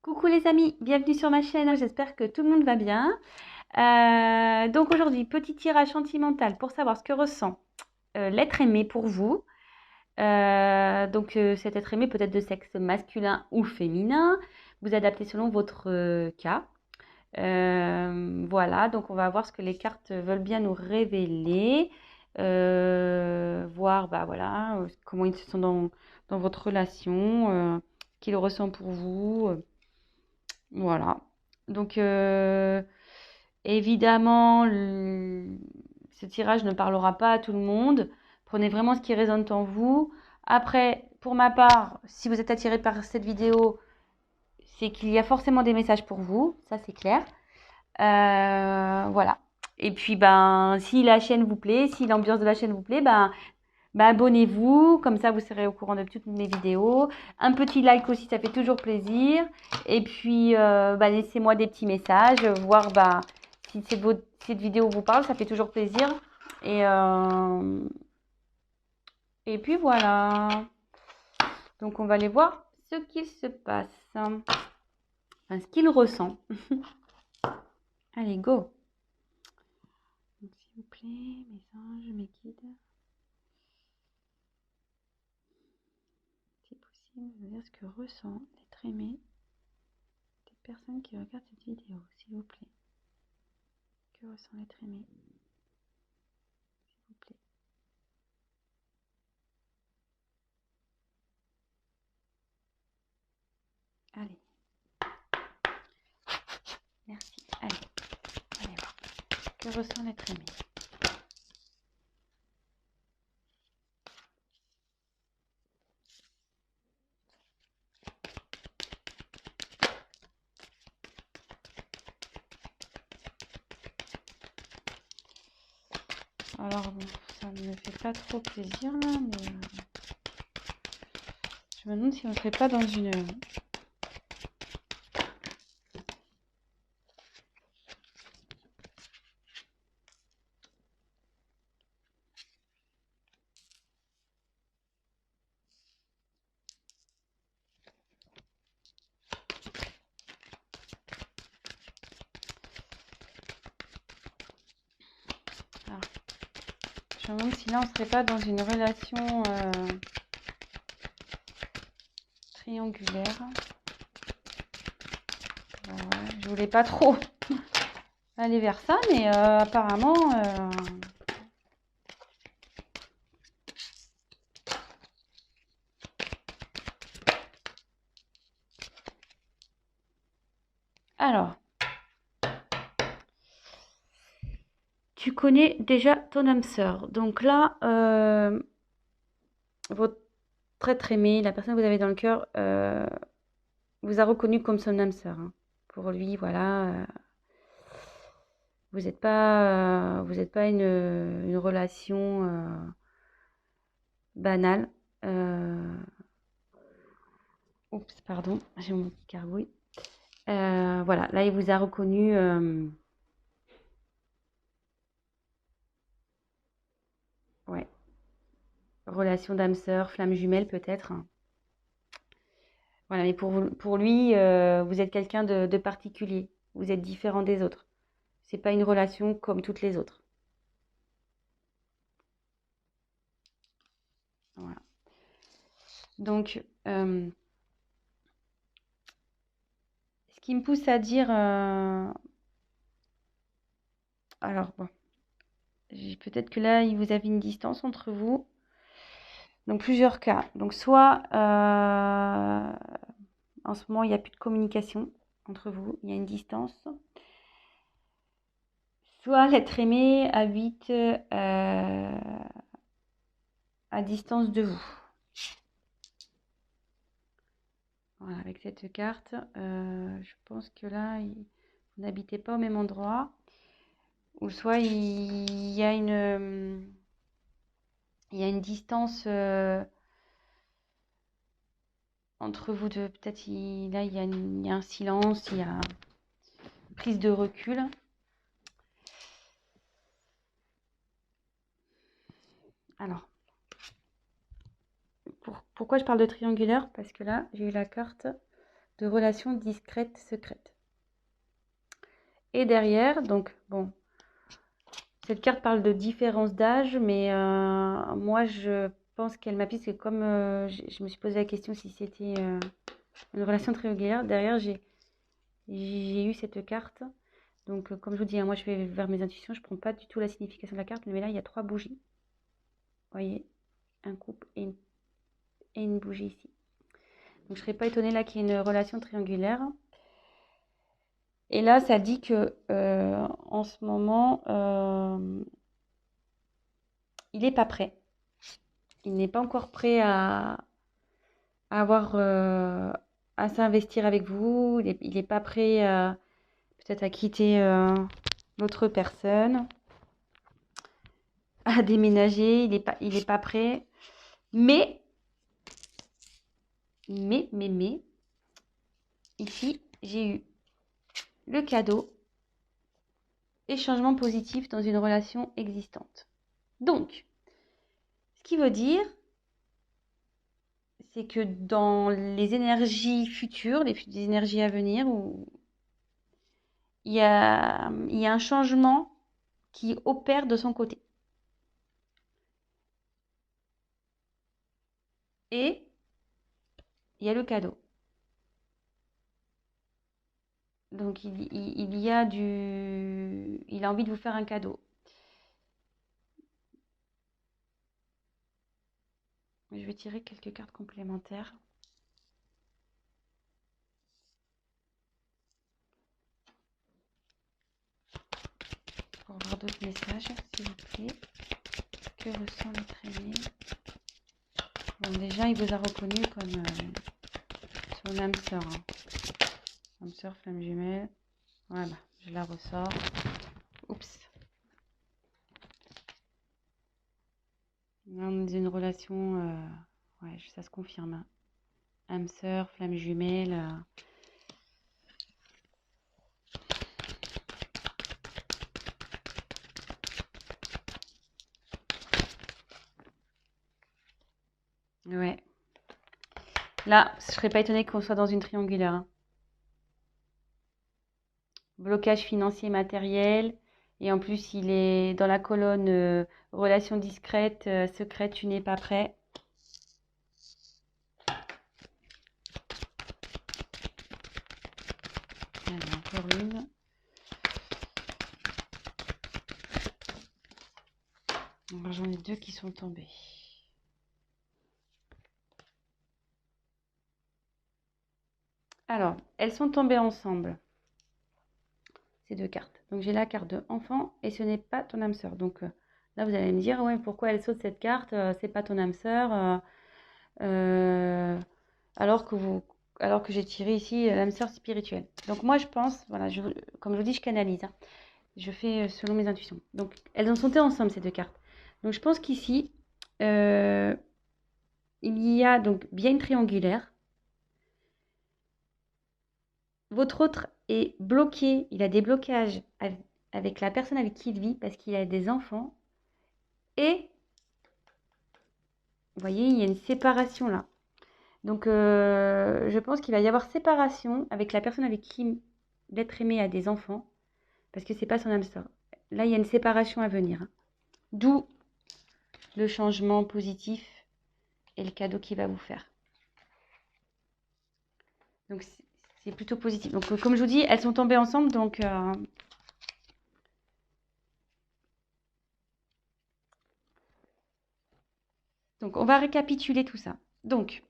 Coucou les amis, bienvenue sur ma chaîne, j'espère que tout le monde va bien. Donc aujourd'hui, petit tirage sentimental pour savoir ce que ressent l'être aimé pour vous. Cet être aimé peut être de sexe masculin ou féminin, vous adaptez selon votre cas. Voilà, donc on va voir ce que les cartes veulent bien nous révéler, voir bah, voilà, comment ils se sont dans votre relation, qu'il ressent pour vous. Voilà. Donc, évidemment, ce tirage ne parlera pas à tout le monde. Prenez vraiment ce qui résonne en vous. Après, pour ma part, si vous êtes attiré par cette vidéo, c'est qu'il y a forcément des messages pour vous. Ça, c'est clair. Voilà. Et puis, ben, si la chaîne vous plaît, si l'ambiance de la chaîne vous plaît, ben, abonnez-vous, comme ça vous serez au courant de toutes mes vidéos. Un petit like aussi, ça fait toujours plaisir. Et puis, laissez-moi des petits messages, voir si cette vidéo vous parle, ça fait toujours plaisir. Et, euh, et puis voilà. Donc on va aller voir ce qu'il se passe, enfin ce qu'il ressent. Allez, go. S'il vous plaît, mes anges, mes guides. Si possible, me dire ce que ressent l'être aimé des personnes qui regardent cette vidéo, s'il vous plaît. Que ressent l'être aimé, s'il vous plaît. Allez. Merci. Allez voir. Que ressent l'être aimé? Alors bon, ça ne me fait pas trop plaisir là, mais je me demande si on ne serait pas dans une... Alors, je me demande si là on ne serait pas dans une relation triangulaire. Ouais, je voulais pas trop aller vers ça, mais apparemment... Alors, tu connais déjà ton âme sœur. Donc là, votre être aimé, la personne que vous avez dans le cœur, vous a reconnu comme son âme sœur, hein. Pour lui, voilà, vous êtes pas une relation banale. Oups, pardon, j'ai mon petit gargouille. Voilà, là, il vous a reconnu. Ouais, relation d'âme sœur, flamme jumelle peut-être. Voilà, mais pour lui, vous êtes quelqu'un de particulier. Vous êtes différent des autres. C'est pas une relation comme toutes les autres. Voilà. Donc, ce qui me pousse à dire, alors bon, peut-être que là, vous avez une distance entre vous. Donc, plusieurs cas. Donc, soit en ce moment, il n'y a plus de communication entre vous, il y a une distance. Soit l'être aimé habite à distance de vous. Voilà, avec cette carte, je pense que là, vous n'habitez pas au même endroit. Ou soit il y a une distance entre vous deux. Peut-être là, il y a un silence, il y a une prise de recul. Alors, pourquoi je parle de triangulaire? Parce que là, j'ai eu la carte de relations discrètes, secrètes. Et derrière, donc, bon, cette carte parle de différence d'âge, mais moi, je pense qu'elle m'appuie, parce que comme je me suis posé la question si c'était une relation triangulaire, derrière, j'ai eu cette carte. Donc, comme je vous dis, hein, moi, je vais vers mes intuitions, je ne prends pas du tout la signification de la carte, mais là, il y a 3 bougies. Vous voyez, un couple et une bougie ici. Donc, je ne serais pas étonnée là qu'il y ait une relation triangulaire. Et là, ça dit que en ce moment, il n'est pas prêt. Il n'est pas encore prêt à avoir, à s'investir avec vous. Il n'est pas prêt peut-être à quitter l'autre personne, à déménager. Il est pas prêt. Mais, ici, j'ai eu le cadeau et changement positif dans une relation existante. Donc, ce qui veut dire, c'est que dans les énergies futures, les énergies à venir, où il y a un changement qui opère de son côté. Et il y a le cadeau. Donc il a envie de vous faire un cadeau. Je vais tirer quelques cartes complémentaires. Pour voir d'autres messages, s'il vous plaît. Que ressent l'être aimé? Bon, déjà, il vous a reconnu comme son âme sœur. Hein. Âme sœur, flamme jumelle. Voilà, je la ressors. Oups. On est dans une relation, ouais, ça se confirme. Hein. Âme sœur, flamme jumelle. Ouais. Là, je serais pas étonnée qu'on soit dans une triangulaire. Hein. Blocage financier matériel. Et en plus, il est dans la colonne relation discrète, secrète, tu n'es pas prêt. Allez, encore une. J'en ai 2 qui sont tombés. Alors, elles sont tombées ensemble. Ces 2 cartes. Donc, j'ai la carte de enfant et ce n'est pas ton âme sœur. Donc, là, vous allez me dire, ouais, pourquoi elle saute cette carte? C'est pas ton âme sœur. Alors que j'ai tiré ici l'âme sœur spirituelle. Donc, moi, je pense, voilà, comme je vous dis, je canalise. Hein. Je fais selon mes intuitions. Donc, elles ont sauté ensemble, ces 2 cartes. Donc, je pense qu'ici, il y a donc bien une triangulaire. Votre autre est bloqué, il a des blocages avec la personne avec qui il vit parce qu'il a des enfants. Et, vous voyez, il y a une séparation là. Donc, je pense qu'il va y avoir séparation avec la personne avec qui l'être aimé a des enfants parce que c'est pas son âme sœur. Là, il y a une séparation à venir. Hein. D'où le changement positif et le cadeau qu'il va vous faire. Donc, c'est plutôt positif. Donc, comme je vous dis, elles sont tombées ensemble. Donc, on va récapituler tout ça. Donc,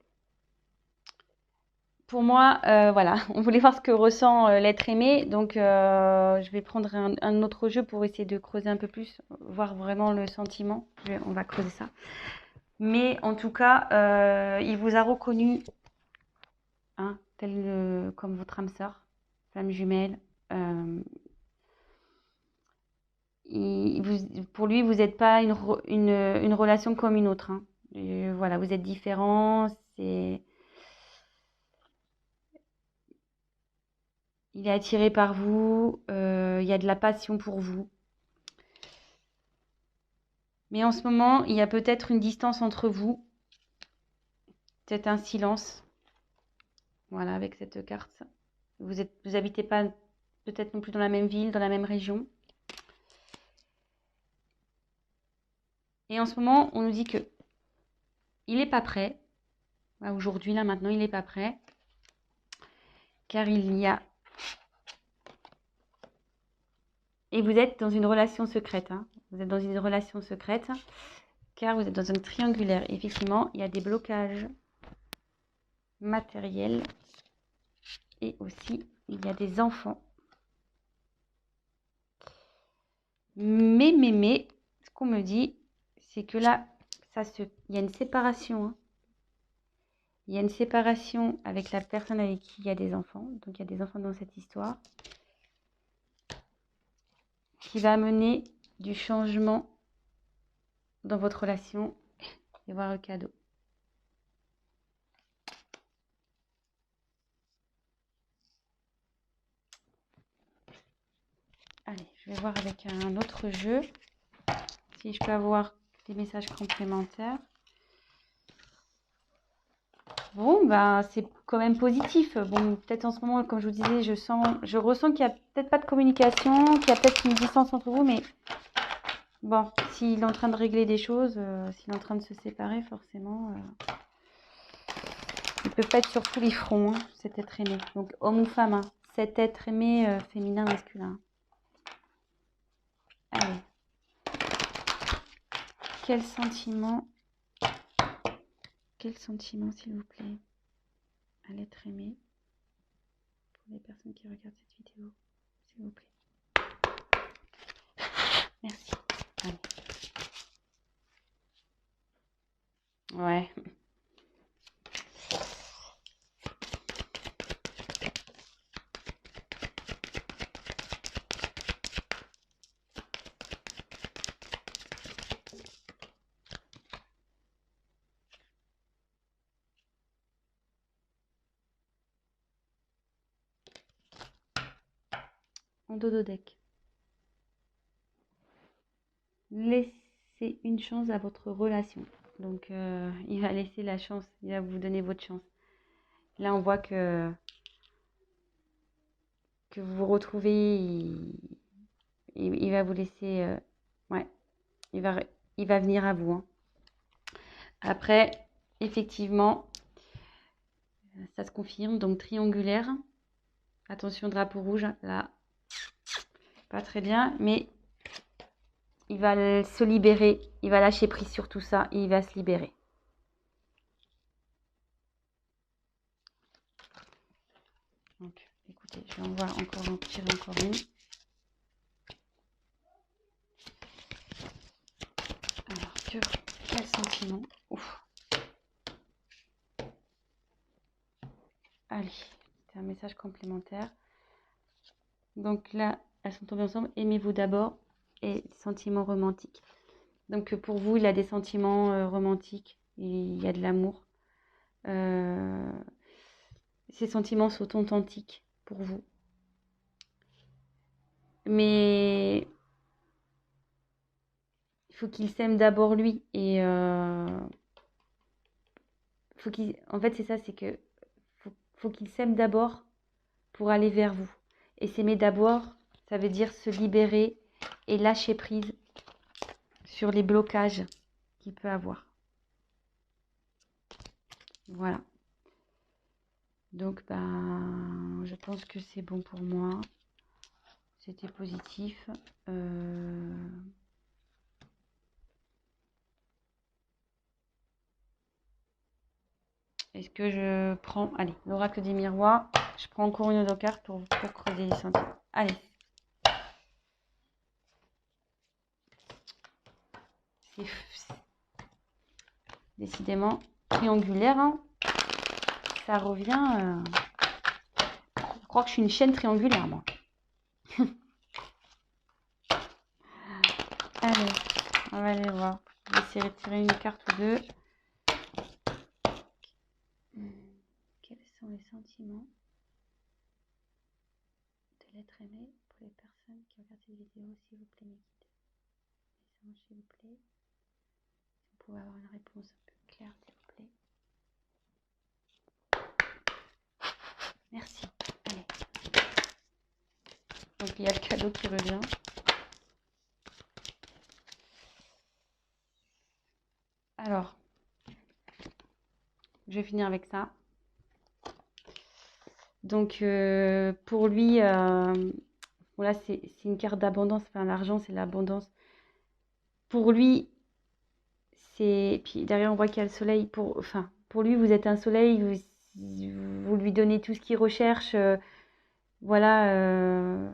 pour moi, voilà, on voulait voir ce que ressent l'être aimé. Donc, je vais prendre un autre jeu pour essayer de creuser un peu plus, voir vraiment le sentiment. On va creuser ça. Mais en tout cas, il vous a reconnu, hein, tel comme votre âme sœur, flamme jumelle. Pour lui, vous n'êtes pas une relation comme une autre. Hein. Voilà, vous êtes différents. Il est attiré par vous, il y a de la passion pour vous. Mais en ce moment, il y a peut-être une distance entre vous, peut-être un silence. Voilà, avec cette carte. Vous habitez pas peut-être non plus dans la même ville, dans la même région. Et en ce moment, on nous dit que il n'est pas prêt. Aujourd'hui, là, maintenant, il n'est pas prêt. Car il y a... Et vous êtes dans une relation secrète. Hein. Vous êtes dans une relation secrète. Car vous êtes dans un triangulaire. Effectivement, il y a des blocages matériels. Et aussi, il y a des enfants. Mais, ce qu'on me dit, c'est que là, il y a une séparation. Hein. Il y a une séparation avec la personne avec qui il y a des enfants. Donc, il y a des enfants dans cette histoire. Qui va amener du changement dans votre relation. Et voir le cadeau. Allez, je vais voir avec un autre jeu. Si je peux avoir des messages complémentaires. Bon, bah, c'est quand même positif. Bon, peut-être en ce moment, comme je vous disais, je ressens qu'il n'y a peut-être pas de communication, qu'il y a peut-être une distance entre vous, mais bon, s'il est en train de régler des choses, s'il est en train de se séparer, forcément, il peut pas être sur tous les fronts, hein, cet être aimé. Donc, homme ou femme, hein, cet être aimé féminin, masculin. Allez. Quel sentiment, s'il vous plaît, à l'être aimé pour les personnes qui regardent cette vidéo, s'il vous plaît. Merci. Allez. Ouais. En dodo deck. Laissez une chance à votre relation. Donc, il va laisser la chance, il va vous donner votre chance. Là, on voit que vous vous retrouvez, il va vous laisser... ouais, il va venir à vous. Hein. Après, effectivement, ça se confirme. Donc, triangulaire. Attention, drapeau rouge, là. Pas très bien, mais il va se libérer. Il va lâcher prise sur tout ça et il va se libérer. Donc, écoutez, je vais en tirer encore une. Alors, quel sentiment? Ouf. Allez, c'est un message complémentaire. Donc là, elles sont tombées ensemble. Aimez-vous d'abord et sentiments romantiques. Donc pour vous, il a des sentiments romantiques. Il y a de l'amour. Ces sentiments sont authentiques pour vous. Mais il faut qu'il s'aime d'abord lui. Et en fait, c'est ça, c'est que faut qu'il s'aime d'abord pour aller vers vous. Et s'aimer d'abord, ça veut dire se libérer et lâcher prise sur les blocages qu'il peut avoir. Voilà. Donc, je pense que c'est bon pour moi. C'était positif. Est-ce que je prends... Allez, l'oracle des miroirs. Je prends encore une autre carte pour creuser les sentiments. Allez. C'est décidément triangulaire. Hein. Ça revient... Je crois que je suis une chaîne triangulaire, moi. Allez, on va aller voir. Je vais essayer de tirer une carte ou deux. Quels sont les sentiments de l'être aimé pour les personnes qui regardent cette vidéo, s'il vous plaît, mes guides. Message, s'il vous plaît. Si vous pouvez avoir une réponse un peu claire, s'il vous plaît. Donc il y a le cadeau qui revient. Alors, je vais finir avec ça. Donc pour lui, voilà, c'est une carte d'abondance. Enfin, l'argent, c'est l'abondance. Pour lui, c'est. Puis derrière, on voit qu'il y a le soleil. Enfin, pour lui, vous êtes un soleil. Vous lui donnez tout ce qu'il recherche. Voilà.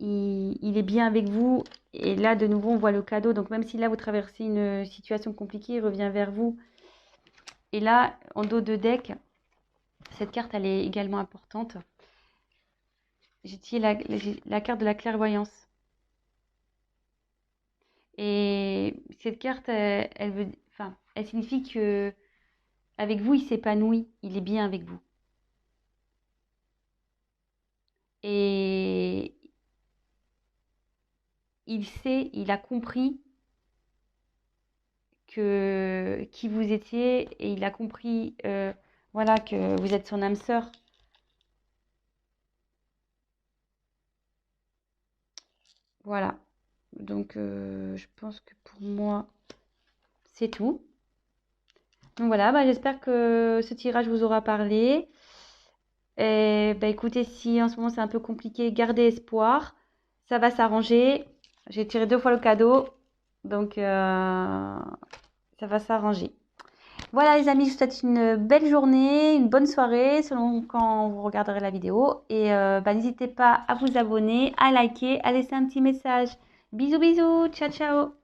Il est bien avec vous. Et là, de nouveau, on voit le cadeau. Donc, même si là, vous traversez une situation compliquée, il revient vers vous. Et là, en dos de deck, cette carte, elle est également importante. J'ai tiré la carte de la clairvoyance. Et cette carte, elle signifie que avec vous, il s'épanouit. Il est bien avec vous. Et il sait, il a compris qui vous étiez et il a compris voilà, que vous êtes son âme sœur. Voilà. Donc, je pense que pour moi, c'est tout. Donc voilà, bah, j'espère que ce tirage vous aura parlé. Et bah, écoutez, si en ce moment c'est un peu compliqué, gardez espoir. Ça va s'arranger. J'ai tiré 2 fois le cadeau. Donc, ça va s'arranger. Voilà les amis, je vous souhaite une belle journée, une bonne soirée selon quand vous regarderez la vidéo. Et bah, n'hésitez pas à vous abonner, à liker, à laisser un petit message. Bisous bisous, ciao ciao.